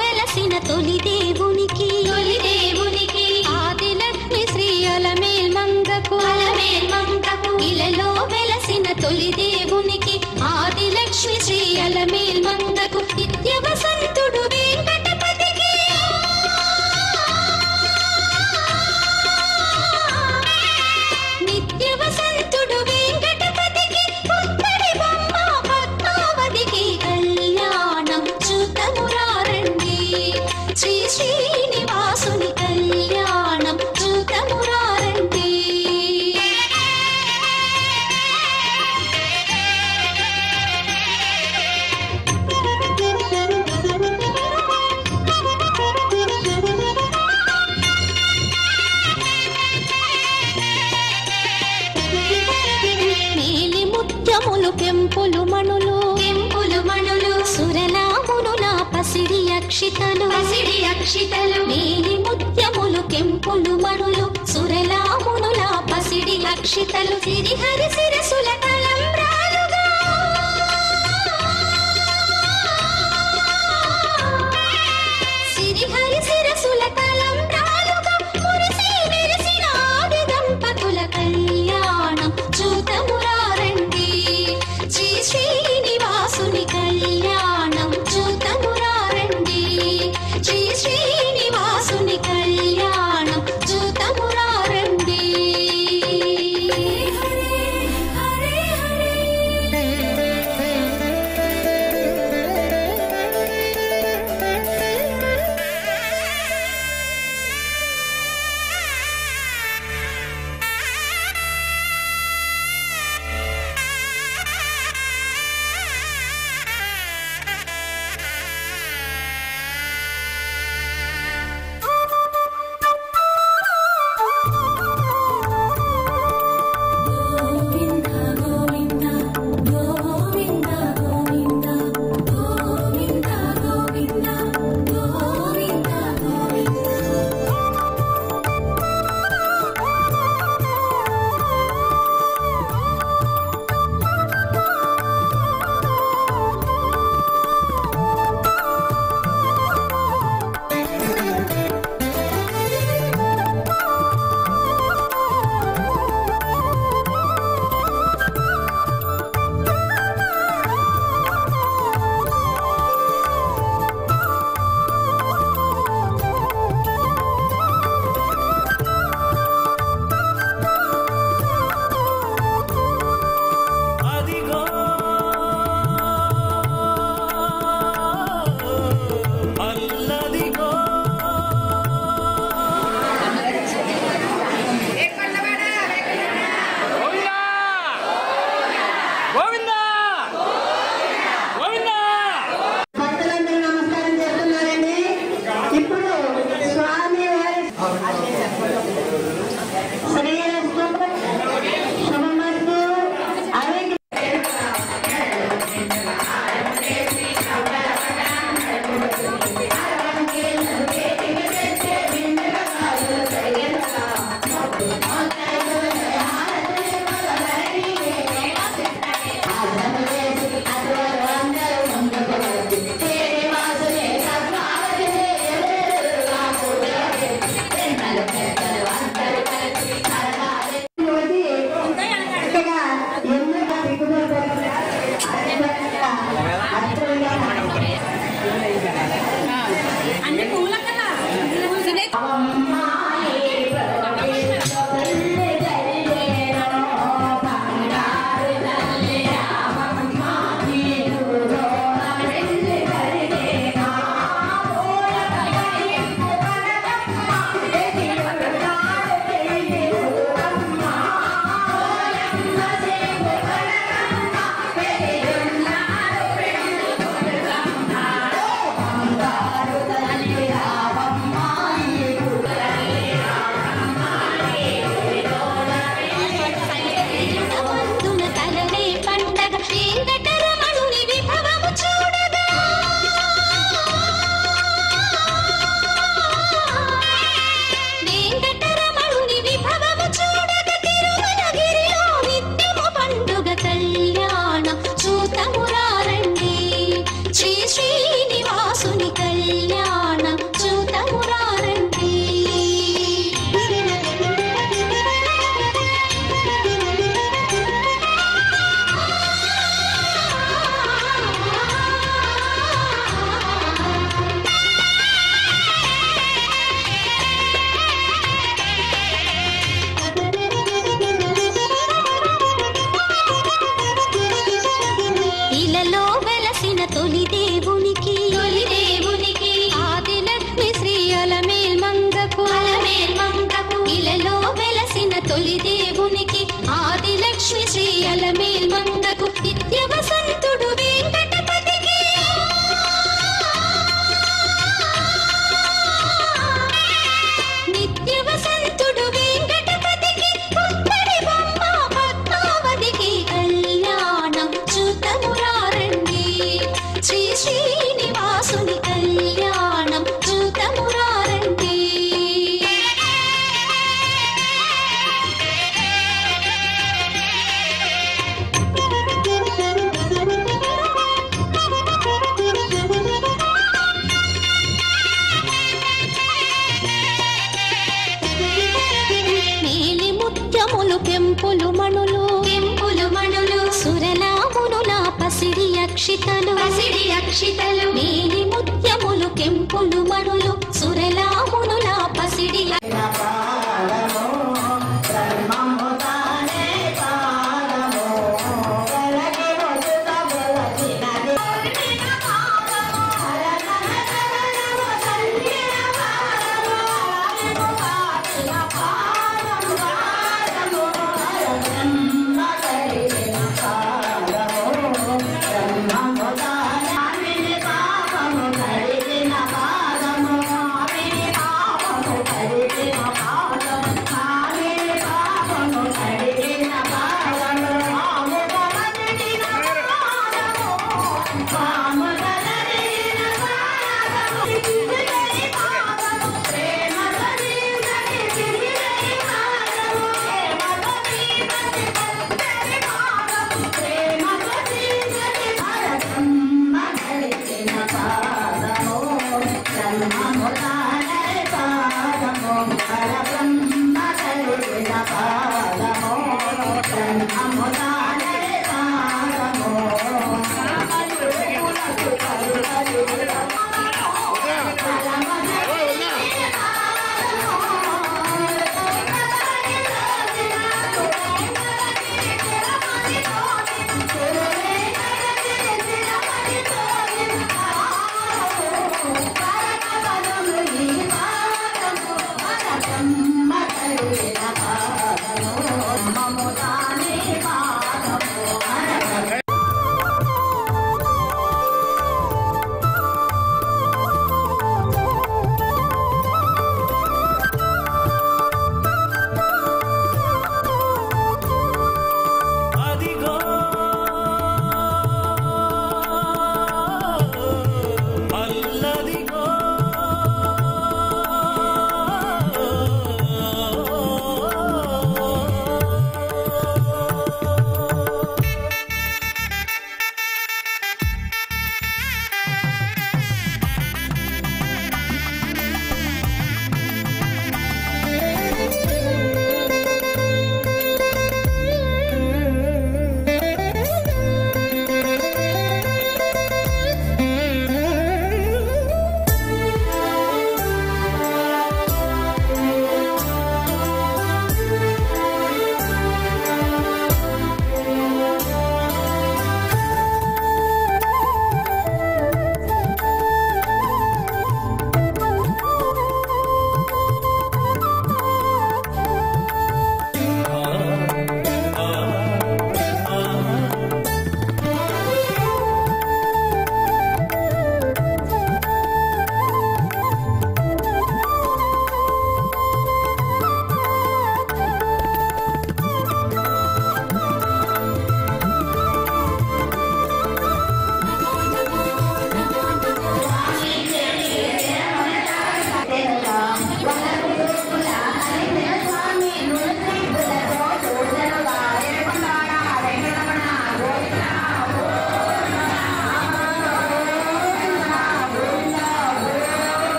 వెలసిన తొలి దేవునికి ఆదిలక్ష్మి శ్రీ అలమేల్ మంగకు ఇలలో వెలసిన తొలి దేవునికి ఆదిలక్ష్మి శ్రీ అలమేల్ మంగకు నిత్య వసంతుడు వెంకటపతికి నిత్య వసంతుడు వెంకటపతికి పుత్తడి బొమ్మ పద్మావతికి కళ్యాణం చూతమురారండి శ్రీ శ్రీనివాసుని కళ్యాణం చూతమురారండి. మేలి ముత్యములు పెంపులు మణులు సురలామునుల పసిడి అక్షితలు మేలి ముత్యములు కెంపులు మణులు సురలామునుల పసిడి అక్షితలు సిరిహరి శిరసుల తలంబ్రాలుగా సిరిహరి శిరసుల తలంబ్రాలుగా మురిసి మెరిసిన ఆది దంపతుల కళ్యాణం చూతమురారండి శ్రీ శ్రీనివాసుని కళ్యాణం చూతమురారండి శ్రీ శ్రీనివాసుని కళ్యాణం చూతమురారండి. హరే కెంపులు మణులు సురలామునుల పసిడి అక్షితలు మేలి ముత్యములు కెంపులు మణులు సురలామునుల పసిడి పాపము కడిగిన పాదము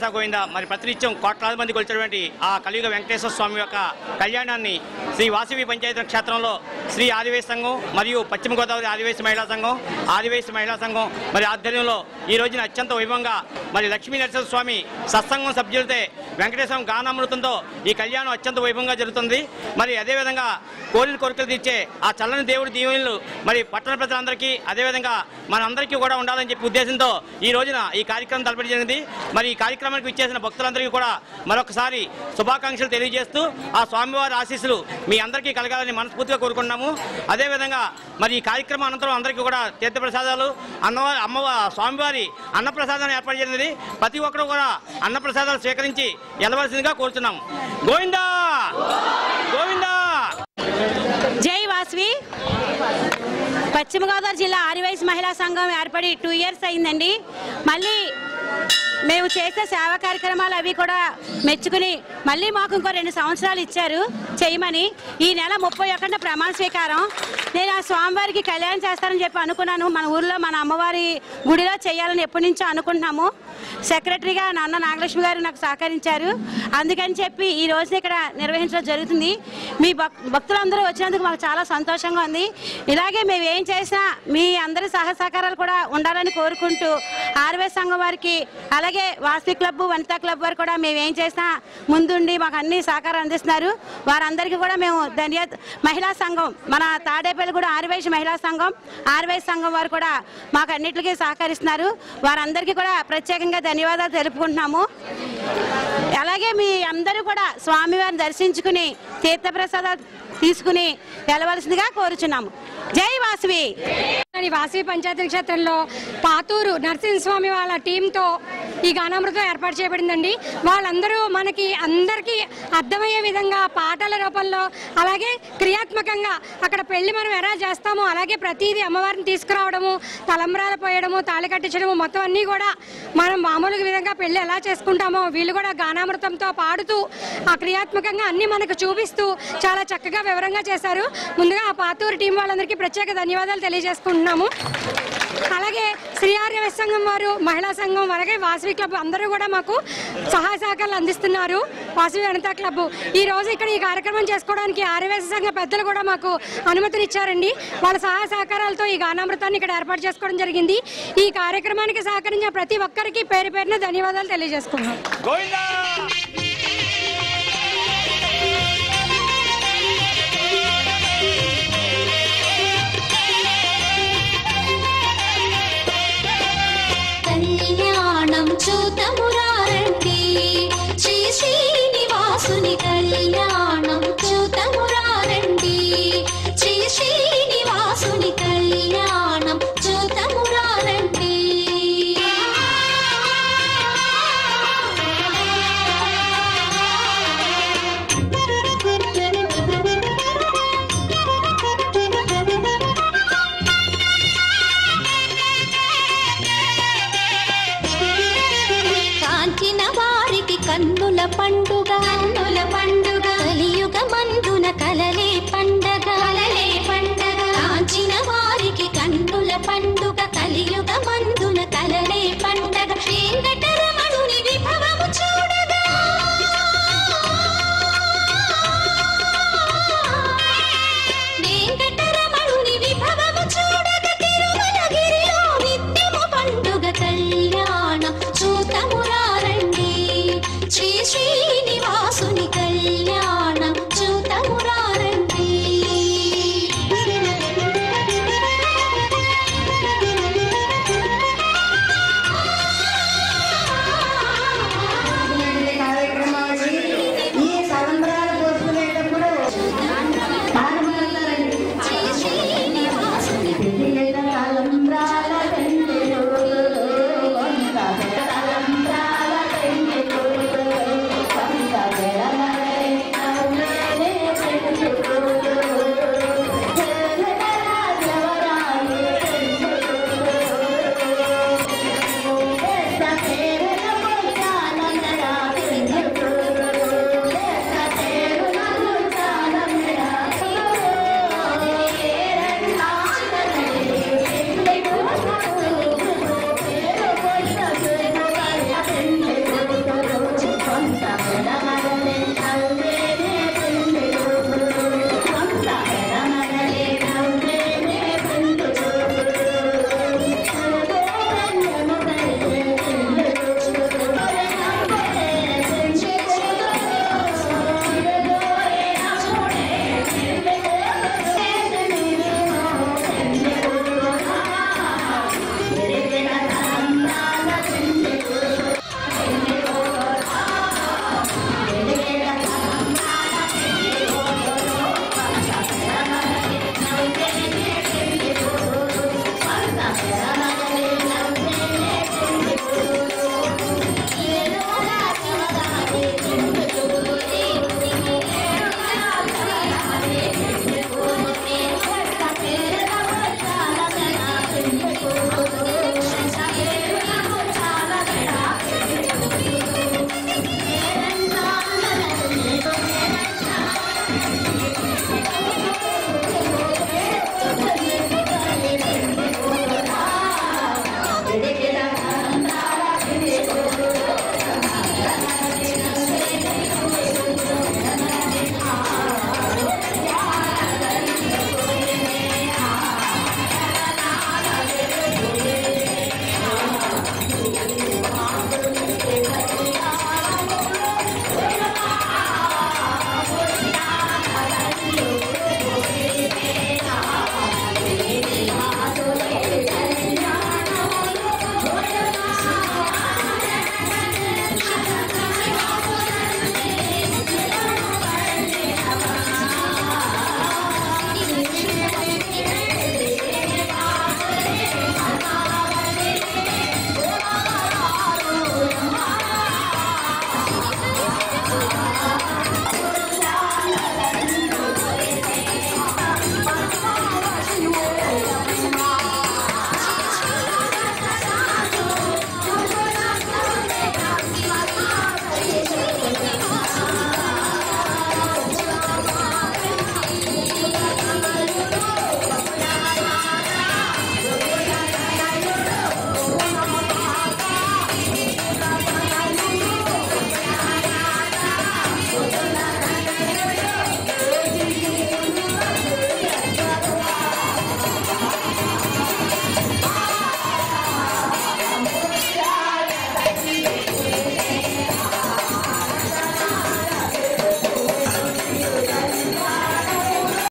వెంకటేశ గోవింద. మరి ప్రతినిత్యం కోట్లాది మంది కొలిచినటువంటి ఆ కలియుగ వెంకటేశ్వర స్వామి యొక్క కళ్యాణాన్ని శ్రీ వాసవి పంచాయతీ క్షేత్రంలో శ్రీ ఆదివాసీ సంఘం మరియు పశ్చిమ గోదావరి ఆదివాసీ మహిళా సంఘం మరి ఆధ్వర్యంలో ఈ రోజున అత్యంత వైభవంగా మరి లక్ష్మీ నరసింహ స్వామి సత్సంగం సభ్యులతో వెంకటేశ్వర గానామృతంతో ఈ కళ్యాణం అత్యంత వైభవంగా జరుగుతుంది. మరి అదేవిధంగా కోరికలు తీర్చే ఆ చల్లని దేవుడి దీవెనలు మరి పట్టణ ప్రజలందరికీ అదేవిధంగా మనందరికీ కూడా ఉండాలని చెప్పి ఉద్దేశంతో ఈ రోజున ఈ కార్యక్రమం తలపెట్టి జరిగింది. మరి ఈ కార్యక్రమానికి ఇచ్చేసిన భక్తులందరికీ కూడా మరొకసారి శుభాకాంక్షలు తెలియజేస్తూ ఆ స్వామివారి ఆశీస్సులు మీ అందరికీ కలగాలని మనస్ఫూర్తిగా కోరుకుంటున్నాము. అదేవిధంగా మరి ఈ కార్యక్రమం అనంతరం అందరికీ కూడా తీర్థప్రసాదాలు స్వామివారి అన్నప్రసాదాన్ని ఏర్పాటు చేసింది. ప్రతి ఒక్కరు కూడా అన్నప్రసాదాలు స్వీకరించి వెళ్ళవలసిందిగా కోరుతున్నాము. గోవిందా గోవిందా. జై వాసవి. పశ్చిమ గోదావరి జిల్లా ఆదివాసీ మహిళా సంఘం ఏర్పడి 2 years అయిందండి. మళ్ళీ మేము చేసే సేవా కార్యక్రమాలు అవి కూడా మెచ్చుకుని మళ్ళీ మాకు ఇంకో 2 సంవత్సరాలు ఇచ్చారు చేయమని. ఈ నెల 31న ప్రమాణ స్వీకారం. నేను ఆ స్వామివారికి కళ్యాణం చేస్తానని చెప్పి అనుకున్నాను. మన ఊర్లో మన అమ్మవారి గుడిలో చేయాలని ఎప్పటి నుంచో అనుకుంటున్నాము. సెక్రటరీగా నాన్న నాగలక్ష్మి గారు నాకు సహకరించారు. అందుకని చెప్పి ఈ రోజున ఇక్కడ నిర్వహించడం జరుగుతుంది. మీ భక్తులందరూ వచ్చినందుకు మాకు చాలా సంతోషంగా ఉంది. ఇలాగే మేము ఏం చేసినా మీ అందరి సహకారాలు కూడా ఉండాలని కోరుకుంటూ ఆదివాసీ సంఘం వారికి అలాగే వాసవి క్లబ్ వనితా క్లబ్ వారు కూడా మేము ఏం చేసినా ముందుండి మాకు అన్ని సహకారం అందిస్తున్నారు. వారందరికీ కూడా మేము మహిళా సంఘం మన తాడేపల్లి కూడా ఆదివాసీ మహిళా సంఘం ఆదివాసీ సంఘం వారు కూడా మాకు అన్నిటికీ సహకరిస్తున్నారు. వారందరికీ కూడా ప్రత్యేకంగా ధన్యవాదాలు తెలుపుకుంటున్నాము. అలాగే మీ అందరూ కూడా స్వామివారిని దర్శించుకుని తీర్థప్రసాదాలు తీసుకుని వెళ్ళవలసిందిగా కోరుచున్నాము. జై వాసవి. వాసవి పంచాయతీ క్షేత్రంలో పాతూరు నరసింహస్వామి వాళ్ళ టీంతో ఈ గానామృతం ఏర్పాటు చేయబడిందండి. వాళ్ళందరూ మనకి అందరికీ అర్థమయ్యే విధంగా పాటల రూపంలో అలాగే క్రియాత్మకంగా అక్కడ పెళ్లి మనం ఎలా చేస్తామో అలాగే ప్రతిదీ అమ్మవారిని తీసుకురావడము, తలంబ్రాలు పోయడము, తాళి కట్టించడము మొత్తం అన్నీ కూడా మనం మామూలుగా విధంగా పెళ్లి ఎలా చేసుకుంటామో వీళ్ళు కూడా గానామృతంతో పాడుతూ ఆ క్రియాత్మకంగా అన్నీ మనకు చూపిస్తూ చాలా చక్కగా వివరంగా చేశారు. ముందుగా ఆ పాతూరు టీం వాళ్ళందరికీ ప్రత్యేక ధన్యవాదాలు తెలియజేసుకుంటున్నాము. అలాగే శ్రీ ఆర్యవేశ సంఘం వారు మహిళా సంఘం అలాగే వాసవి క్లబ్ అందరూ కూడా మాకు సహాయ సహకారాలు అందిస్తున్నారు. వాసవి వనితా క్లబ్ ఈ రోజు ఇక్కడ ఈ కార్యక్రమం చేసుకోవడానికి ఆర్యవేశ సంఘ పెద్దలు కూడా మాకు అనుమతినిచ్చారండి. వాళ్ళ సహాయ సహకారాలతో ఈ గానామృతాన్ని ఇక్కడ ఏర్పాటు చేసుకోవడం జరిగింది. ఈ కార్యక్రమానికి సహకరించిన ప్రతి ఒక్కరికి పేరు పేరున ధన్యవాదాలు తెలియజేసుకున్నాం. కళ్యాణం చూతమురారండి శ్రీ శ్రీనివాసుని కళ్యాణం చూతమురారండి శ్రీ శ్రీనివాసుని కళ్యాణం చూతమురారండి. కన్నుల పండుగ